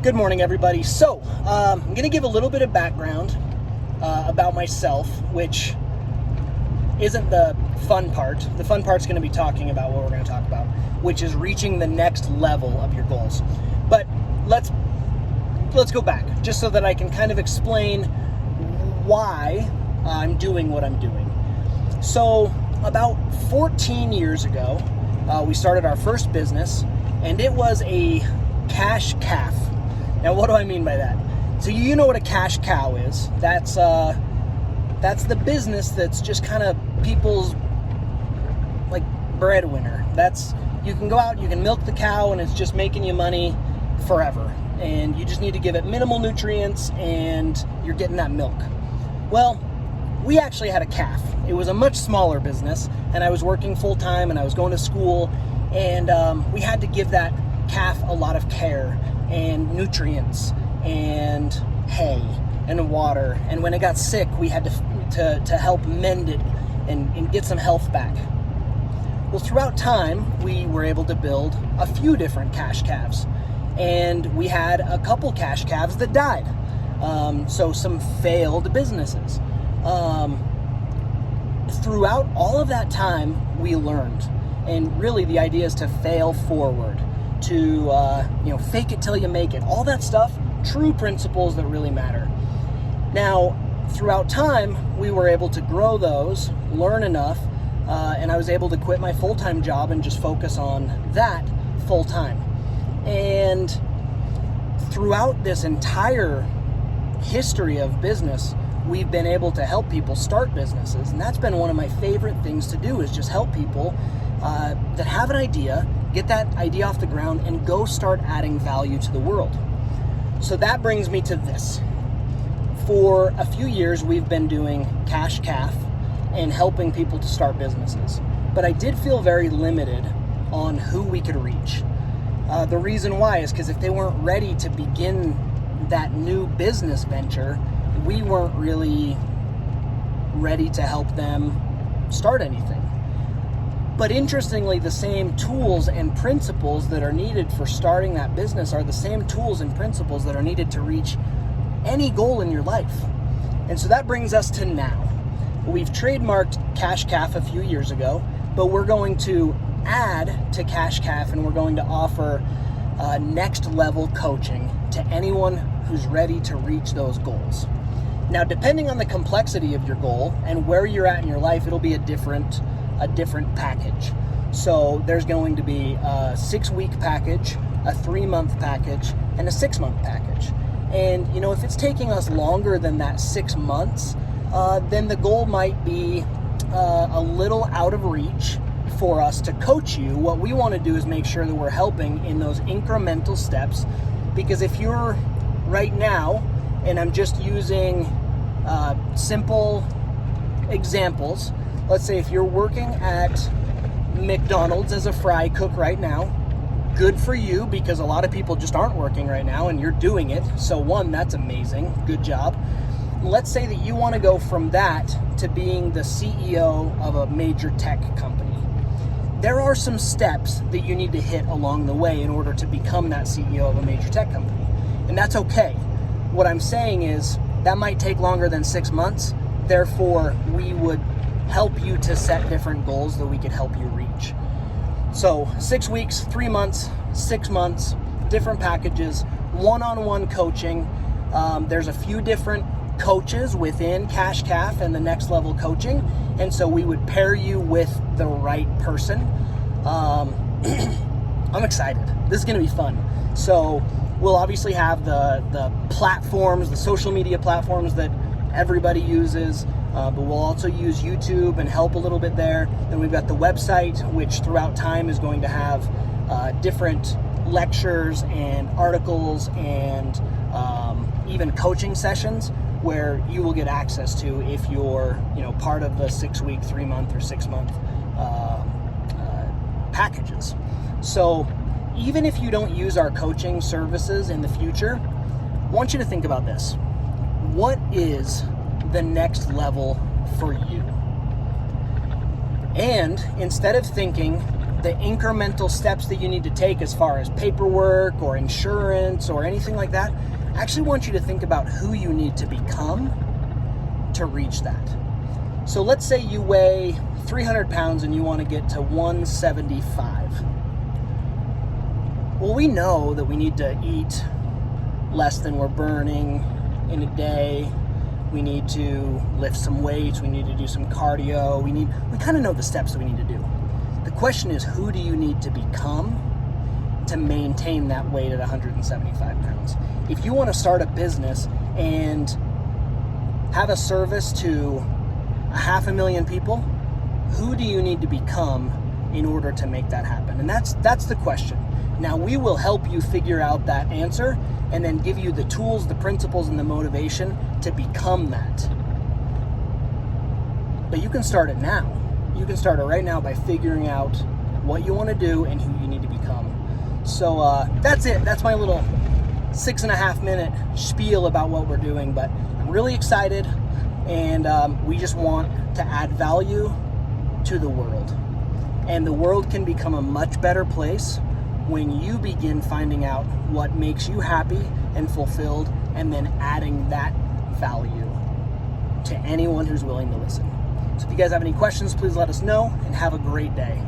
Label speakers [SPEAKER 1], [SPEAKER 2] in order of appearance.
[SPEAKER 1] Good morning, everybody. So, I'm going to give a little bit of background about myself, which isn't the fun part. The fun part's going to be talking about what we're going to talk about, which is reaching the next level of your goals. But let's go back, just so that I can kind of explain why I'm doing what I'm doing. So, about 14 years ago, we started our first business, and it was a cash calf. Now, what do I mean by that? So you know what a cash cow is. That's the business that's just kind of people's like breadwinner. You can go out, you can milk the cow, and it's just making you money forever. And you just need to give it minimal nutrients, and you're getting that milk. Well, we actually had a calf. It was a much smaller business, and I was working full time, and I was going to school, and we had to give that calf a lot of care and nutrients and hay and water, and when it got sick we had to help mend it and get some health back. Well, throughout time we were able to build a few different cash calves, and we had a couple cash calves that died, so some failed businesses. Throughout all of that time we learned, and really the idea is to fail forward, to fake it till you make it, all that stuff, true principles that really matter. Now, throughout time, we were able to grow those, learn enough, and I was able to quit my full-time job and just focus on that full-time. And throughout this entire history of business, we've been able to help people start businesses, and that's been one of my favorite things to do, is just help people that have an idea, get that idea off the ground, and go start adding value to the world. So that brings me to this. For a few years, we've been doing cash calf and helping people to start businesses. But I did feel very limited on who we could reach. The reason why is because if they weren't ready to begin that new business venture, we weren't really ready to help them start anything. But interestingly, the same tools and principles that are needed for starting that business are the same tools and principles that are needed to reach any goal in your life. And so that brings us to now. We've trademarked Cash Calf a few years ago, but we're going to add to Cash Calf, and we're going to offer next level coaching to anyone who's ready to reach those goals. Now, depending on the complexity of your goal and where you're at in your life, it'll be a different package. So there's going to be a 6-week package, a 3-month package, and a 6-month package. And if it's taking us longer than that 6 months, then the goal might be a little out of reach for us to coach you. What we want to do is make sure that we're helping in those incremental steps, because if you're right now, and I'm just using simple examples, let's say if you're working at McDonald's as a fry cook right now, good for you, because a lot of people just aren't working right now and you're doing it. So one, that's amazing. Good job. Let's say that you want to go from that to being the CEO of a major tech company. There are some steps that you need to hit along the way in order to become that CEO of a major tech company. And that's okay. What I'm saying is that might take longer than 6 months. Therefore, we would help you to set different goals that we could help you reach. So 6 weeks, 3 months, 6 months, different packages, one-on-one coaching. There's a few different coaches within Cash Calf and the next level coaching. And so we would pair you with the right person. I'm excited. This is going to be fun. So we'll obviously have the platforms, the social media platforms that everybody uses, but we'll also use YouTube and help a little bit there. Then we've got the website, which throughout time is going to have different lectures and articles and even coaching sessions where you will get access to if you're part of the 6-week, 3-month, or 6-month packages. So even if you don't use our coaching services in the future, I want you to think about this. What is the next level for you? And instead of thinking the incremental steps that you need to take as far as paperwork or insurance or anything like that. I actually want you to think about who you need to become to reach that. So let's say you weigh 300 pounds and you want to get to 175. Well, we know that we need to eat less than we're burning in a day. We need to lift some weights. We need to do some cardio. We kind of know the steps that we need to do. The question is, who do you need to become to maintain that weight at 175 pounds? If you want to start a business and have a service to 500,000 people, who do you need to become in order to make that happen? And that's the question. Now, we will help you figure out that answer and then give you the tools, the principles, and the motivation to become that. But you can start it now. You can start it right now by figuring out what you want to do and who you need to become. So that's it. That's my little 6.5 minute spiel about what we're doing. But I'm really excited, and we just want to add value to the world. And the world can become a much better place when you begin finding out what makes you happy and fulfilled, and then adding that value to anyone who's willing to listen. So if you guys have any questions, please let us know, and have a great day.